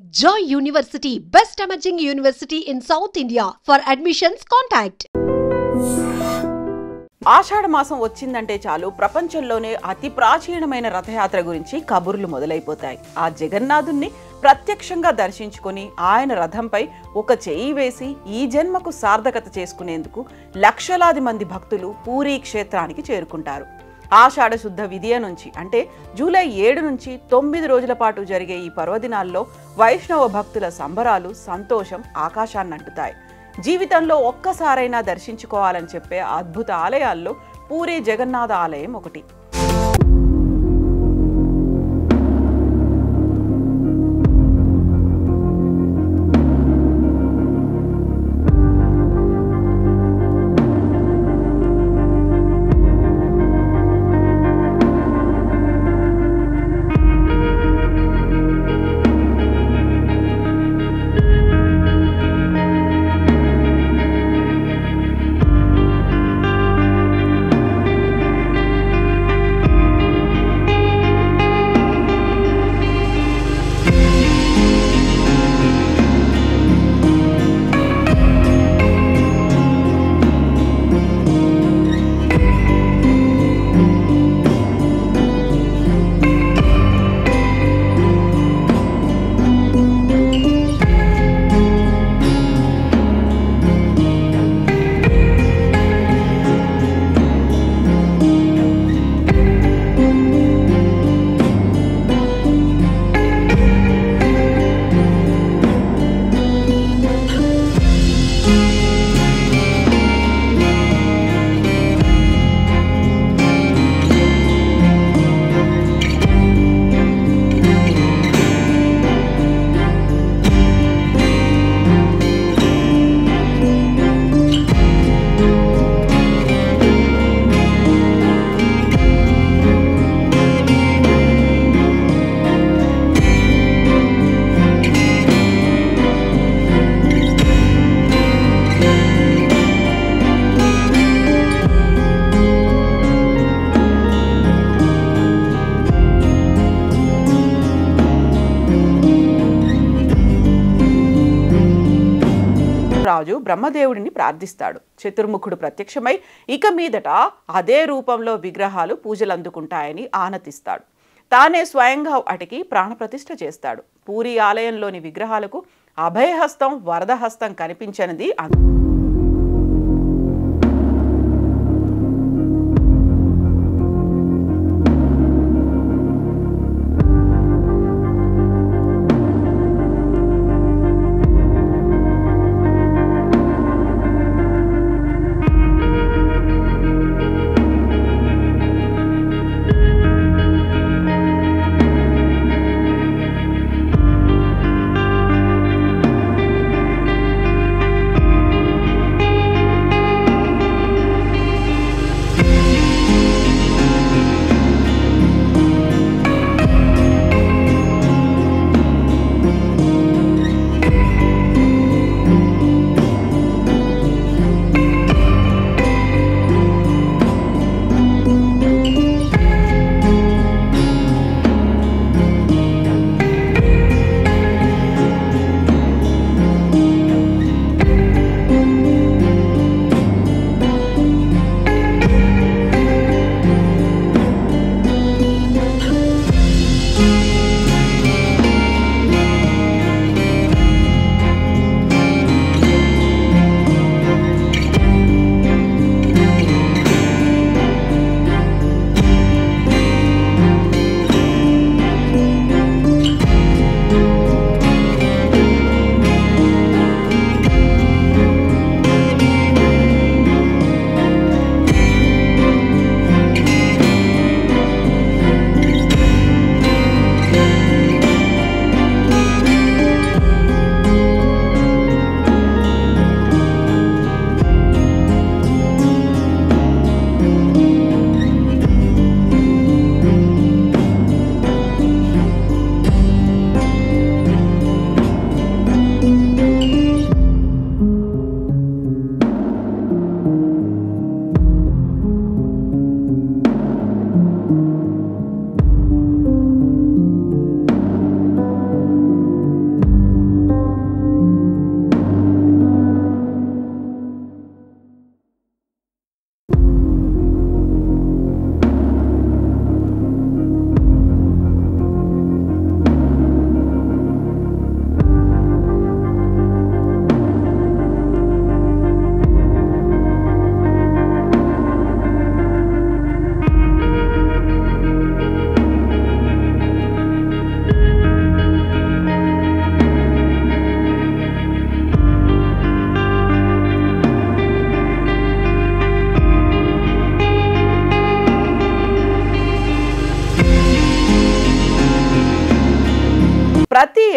Joy University, best emerging university in South India. For admissions, contact. ఆషాఢ మాసం వచ్చిందంటే చాలు ప్రపంచంలోనే అతి ప్రాచీనమైన రథయాత్ర గురించి కబుర్లు మొదలైపోతాయి. ఆ జగన్నాథుణ్ణి ప్రత్యక్షంగా దర్శించుకొని ఆయన రథంపై ఒక చెయ్యి వేసి ఈ జన్మకు సార్థకత చేసుకునేందుకు లక్షలాది మంది భక్తులు పూరీ క్షేత్రానికి చేరుకుంటారు. ఆషాఢ శుద్ధ విదియ నుంచి అంటే జూలై 7 నుంచి 9 రోజుల పాటు జరిగే ఈ పర్వదినాల్లో వైష్ణవ భక్తుల సంబరాలు సంతోషం ఆకాశాన్నంటుతాయి. జీవితంలో ఒక్కసారైనా దర్శించుకోవాలని చెప్పే అద్భుత ఆలయాల్లో పూరీ జగన్నాథ ఆలయం ఒకటి. రాజు బ్రహ్మదేవుడిని ప్రార్థిస్తాడు. చతుర్ముఖుడు ప్రత్యక్షమై ఇక మీదట అదే రూపంలో విగ్రహాలు పూజలు అందుకుంటాయని ఆనతిస్తాడు. తానే స్వయంగా వాటికి ప్రాణప్రతిష్ఠ చేస్తాడు. పూరీ ఆలయంలోని విగ్రహాలకు అభయహస్తం వరదహస్తం కనిపించనిది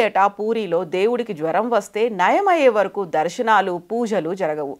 ఏటా పూరిలో దేవుడికి జ్వరం వస్తే నయమయ్యే వరకు దర్శనాలు పూజలు జరగవు.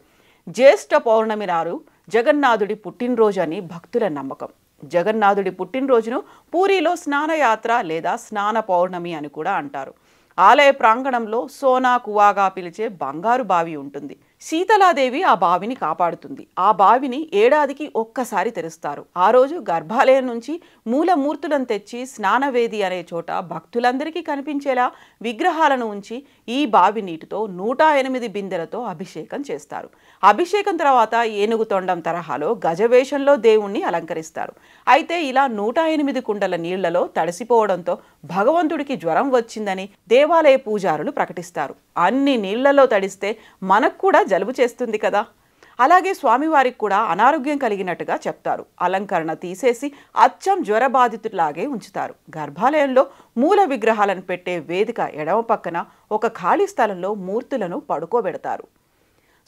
జ్యేష్ఠ పౌర్ణమి నాడు జగన్నాథుడి పుట్టినరోజు అని భక్తుల నమ్మకం. జగన్నాథుడి పుట్టినరోజును పూరిలో స్నానయాత్ర లేదా స్నాన పౌర్ణమి అని కూడా అంటారు. ఆలయ ప్రాంగణంలో సోనా కువాగా పిలిచే బంగారు బావి ఉంటుంది. శీతలాదేవి ఆ బావిని కాపాడుతుంది. ఆ బావిని ఏడాదికి ఒక్కసారి తెరుస్తారు. ఆ రోజు గర్భాలయం నుంచి మూలమూర్తులను తెచ్చి స్నానవేది అనే చోట భక్తులందరికీ కనిపించేలా విగ్రహాలను ఉంచి ఈ బావి నీటితో 108 బిందెలతో అభిషేకం చేస్తారు. అభిషేకం తర్వాత ఏనుగు తొండం తరహాలో గజవేషంలో దేవుణ్ణి అలంకరిస్తారు. అయితే ఇలా 108 కుండల నీళ్లలో తడిసిపోవడంతో భగవంతుడికి జ్వరం వచ్చిందని దేవాలయ పూజారులు ప్రకటిస్తారు. అన్ని నీళ్లలో తడిస్తే మనకు కూడా జలుబు చేస్తుంది కదా. అలాగే స్వామివారికి కూడా అనారోగ్యం కలిగినట్టుగా చెప్తారు. అలంకరణ తీసేసి అచ్చం జ్వరబాధితులాగే ఉంచుతారు. గర్భాలయంలో మూల విగ్రహాలను పెట్టే వేదిక ఎడమ పక్కన ఒక ఖాళీ స్థలంలో మూర్తులను పడుకోబెడతారు.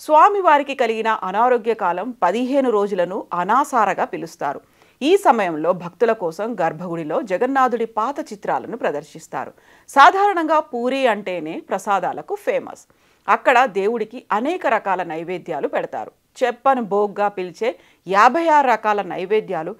స్వామివారికి కలిగిన అనారోగ్య కాలం 15 రోజులను అనాసారగా పిలుస్తారు. ఈ సమయంలో భక్తుల కోసం గర్భగుడిలో జగన్నాథుడి పాత చిత్రాలను ప్రదర్శిస్తారు. సాధారణంగా పూరి అంటేనే ప్రసాదాలకు ఫేమస్. అక్కడ దేవుడికి అనేక రకాల నైవేద్యాలు పెడతారు. చెప్పను భోగ్గా పిలిచే 56 రకాల నైవేద్యాలు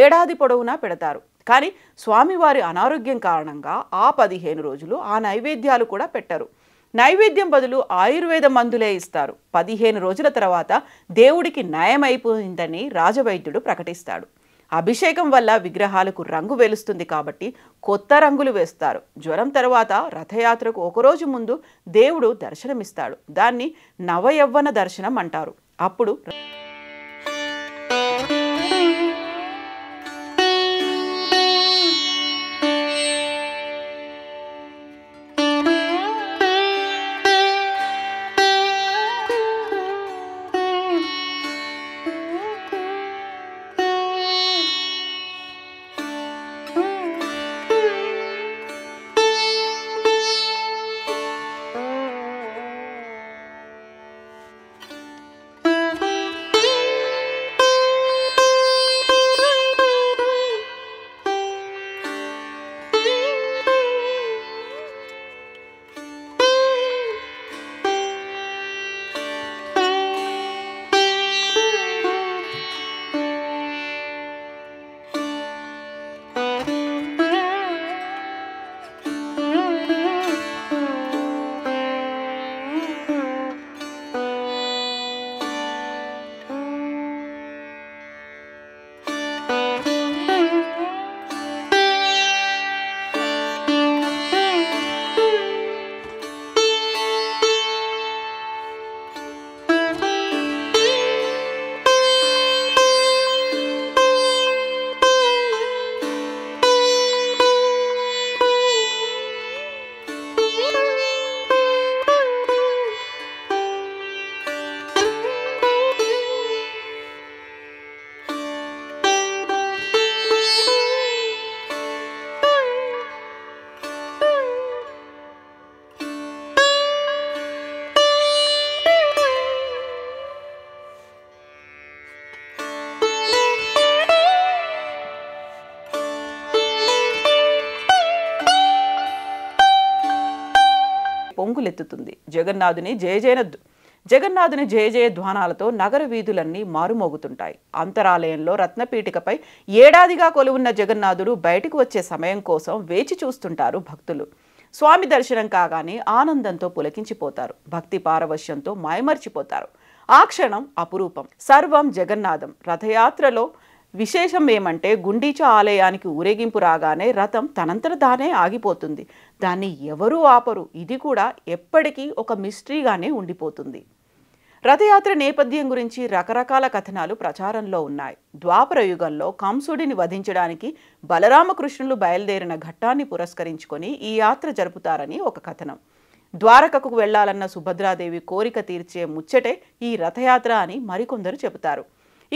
ఏడాది పొడవునా పెడతారు. కానీ స్వామివారి అనారోగ్యం కారణంగా ఆ 15 రోజులు ఆ నైవేద్యాలు కూడా పెట్టరు. నైవేద్యం బదులు ఆయుర్వేద మందులే ఇస్తారు. 15 రోజుల తర్వాత దేవుడికి నయమైపోయిందని రాజవైద్యుడు ప్రకటిస్తాడు. అభిషేకం వల్ల విగ్రహాలకు రంగు వెలుస్తుంది కాబట్టి కొత్త రంగులు వేస్తారు. జ్వరం తర్వాత రథయాత్రకు ఒకరోజు ముందు దేవుడు దర్శనమిస్తాడు. దాన్ని నవయవ్వన దర్శనం అంటారు. అప్పుడు పొంగులెత్తుతుంది. జగన్నాథుని జయ జయ ధ్వానాలతో నగర వీధులన్నీ మారుమోగుతుంటాయి. అంతరాలయంలో రత్నపీఠికపై ఏడాదిగా కొలువున్న జగన్నాథుడు బయటకు వచ్చే సమయం కోసం వేచి చూస్తుంటారు భక్తులు. స్వామి దర్శనం కాగానే ఆనందంతో పులకించిపోతారు. భక్తి పారవశ్యంతో మాయమర్చిపోతారు. ఆ క్షణం అపురూపం. సర్వం జగన్నాథం. రథయాత్రలో విశేషం ఏమంటే గుండీచా ఆలయానికి ఊరేగింపు రాగానే రథం తనంతట తానే ఆగిపోతుంది. దాన్ని ఎవరూ ఆపరు. ఇది కూడా ఎప్పటికీ ఒక మిస్టరీగానే ఉండిపోతుంది. రథయాత్ర నేపథ్యం గురించి రకరకాల కథనాలు ప్రచారంలో ఉన్నాయి. ద్వాపర యుగంలో కంసుడిని వధించడానికి బలరామకృష్ణులు బయలుదేరిన ఘట్టాన్ని పురస్కరించుకొని ఈ యాత్ర జరుపుతారని ఒక కథనం. ద్వారకకు వెళ్లాలన్న సుభద్రాదేవి కోరిక తీర్చే ముచ్చటే ఈ రథయాత్ర అని మరికొందరు చెబుతారు.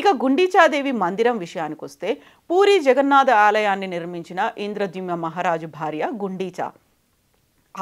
ఇక గుండీచాదేవి మందిరం విషయానికొస్తే పూరి జగన్నాథ ఆలయాన్ని నిర్మించిన ఇంద్రద్యుమ్న మహారాజు భార్య గుండీచా.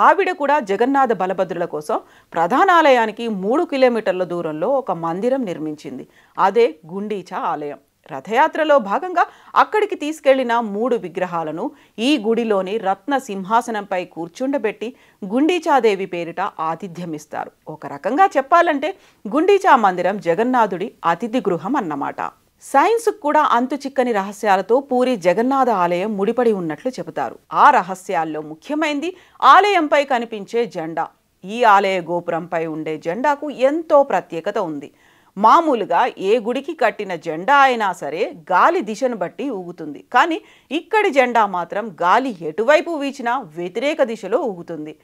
ఆవిడ కూడా జగన్నాథ బలభద్రుల కోసం ప్రధాన ఆలయానికి 3 కిలోమీటర్ల దూరంలో ఒక మందిరం నిర్మించింది. అదే గుండీచా ఆలయం. రథయాత్రలో భాగంగా అక్కడికి తీసుకెళ్లిన 3 విగ్రహాలను ఈ గుడిలోని రత్న సింహాసనంపై కూర్చుండబెట్టి గుండీచాదేవి పేరిట ఆతిథ్యమిస్తారు. ఒక రకంగా చెప్పాలంటే గుండీచా మందిరం జగన్నాథుడి అతిథి గృహం అన్నమాట. సైన్స్కు కూడా అంతు చిక్కని రహస్యాలతో పూరి జగన్నాథ ఆలయం ముడిపడి ఉన్నట్లు చెబుతారు. ఆ రహస్యాల్లో ముఖ్యమైనది ఆలయంపై కనిపించే జెండా. ఈ ఆలయ గోపురంపై ఉండే జెండాకు ఎంతో ప్రత్యేకత ఉంది. మామూలుగా ఏ గుడికి కట్టిన జెండా అయినా సరే గాలి దిశను బట్టి ఊగుతుంది. కానీ ఇక్కడి జెండా మాత్రం గాలి ఎటువైపు వీచినా వ్యతిరేక దిశలో ఊగుతుంది.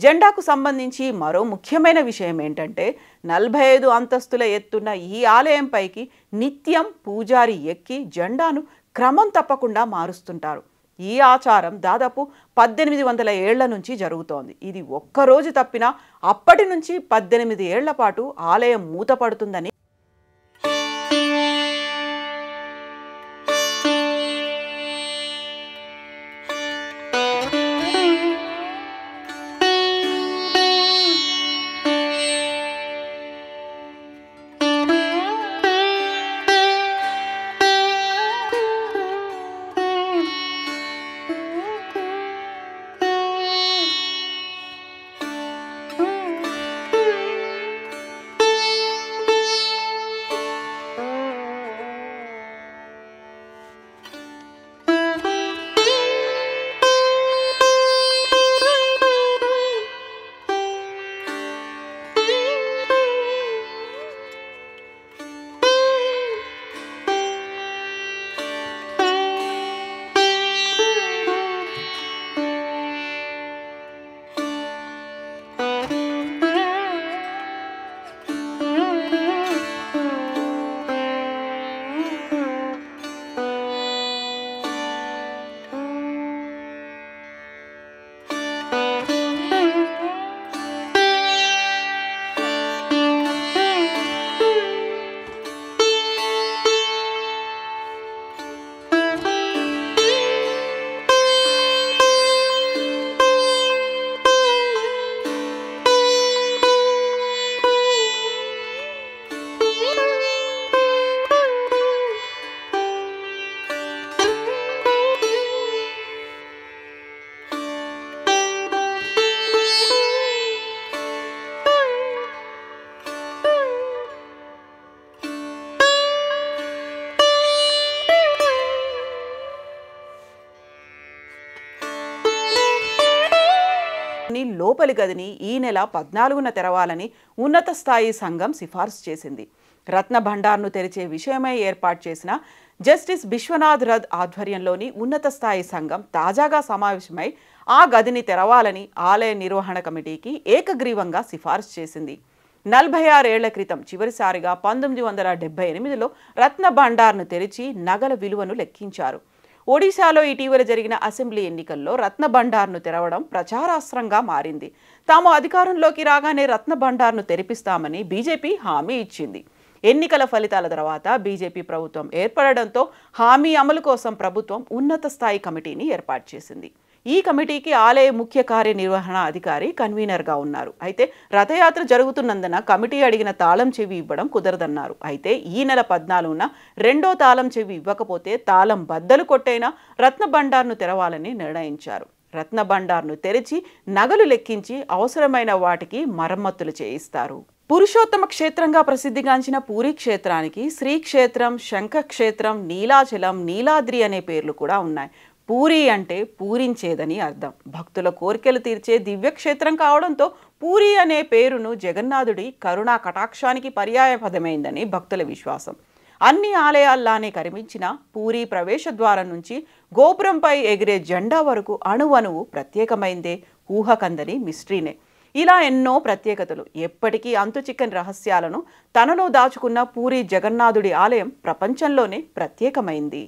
జెండాకు సంబంధించి మరో ముఖ్యమైన విషయం ఏంటంటే 45 అంతస్తుల ఎత్తున్న ఈ ఆలయంపైకి నిత్యం పూజారి ఎక్కి జెండాను క్రమం తప్పకుండా మారుస్తుంటారు. ఈ ఆచారం దాదాపు 1800 ఏళ్ల నుంచి జరుగుతోంది. ఇది ఒక్కరోజు తప్పినా అప్పటి నుంచి 18 ఏళ్ల పాటు ఆలయం మూతపడుతుందని లోపలి గదిని ఈ నెల 14న తెరవాలని ఉన్నత స్థాయి సంఘం సిఫార్సు చేసింది. రత్న భండార్ను తెరిచే విషయమై ఏర్పాటు చేసిన జస్టిస్ విశ్వనాథ్ రథ్ ఆధ్వర్యంలోని ఉన్నత స్థాయి సంఘం తాజాగా సమావేశమై ఆ గదిని తెరవాలని ఆలయ నిర్వహణ కమిటీకి ఏకగ్రీవంగా సిఫార్సు చేసింది. 46 ఏళ్ల క్రితం చివరిసారిగా 1978లో రత్న భండార్ను తెరిచి నగల విలువను లెక్కించారు. ఒడిశాలో ఇటీవల జరిగిన అసెంబ్లీ ఎన్నికల్లో రత్న భండార్ను తెరవడం ప్రచారాస్త్రంగా మారింది. తాము అధికారంలోకి రాగానే రత్న భండార్ను తెరిపిస్తామని బీజేపీ హామీ ఇచ్చింది. ఎన్నికల ఫలితాల తర్వాత బీజేపీ ప్రభుత్వం ఏర్పడడంతో హామీ అమలు కోసం ప్రభుత్వం ఉన్నత స్థాయి కమిటీని ఏర్పాటు చేసింది. ఈ కమిటీకి ఆలయ ముఖ్య కార్యనిర్వహణ అధికారి కన్వీనర్గా ఉన్నారు. అయితే రథయాత్ర జరుగుతున్నందున కమిటీ అడిగిన తాళం చెవి ఇవ్వడం కుదరదన్నారు. అయితే ఈ నెల 14న రెండో తాళం చెవి ఇవ్వకపోతే తాళం బద్దలు కొట్టైనా రత్న భండార్ను తెరవాలని నిర్ణయించారు. రత్న భండార్ను తెరిచి నగలు లెక్కించి అవసరమైన వాటికి మరమ్మతులు చేయిస్తారు. పురుషోత్తమ క్షేత్రంగా ప్రసిద్ధిగాంచిన పూరీ క్షేత్రానికి శ్రీక్షేత్రం, శంఖక్షేత్రం, నీలాచలం, నీలాద్రి అనే పేర్లు కూడా ఉన్నాయి. పూరి అంటే పూరించేదని అర్థం. భక్తుల కోరికలు తీర్చే దివ్యక్షేత్రం కావడంతో పూరి అనే పేరును జగన్నాథుడి కరుణా కటాక్షానికి పర్యాయ పదమైందని భక్తుల విశ్వాసం. అన్ని ఆలయాల్లానే కనిపించిన పూరి ప్రవేశ ద్వారం నుంచి గోపురంపై ఎగిరే జెండా వరకు అణువణువు ప్రత్యేకమైందే, ఊహకందని మిస్టరీనే. ఇలా ఎన్నో ప్రత్యేకతలు, ఎప్పటికీ అంతుచిక్కని రహస్యాలను తనలో దాచుకున్న పూరి జగన్నాథుడి ఆలయం ప్రపంచంలోనే ప్రత్యేకమైంది.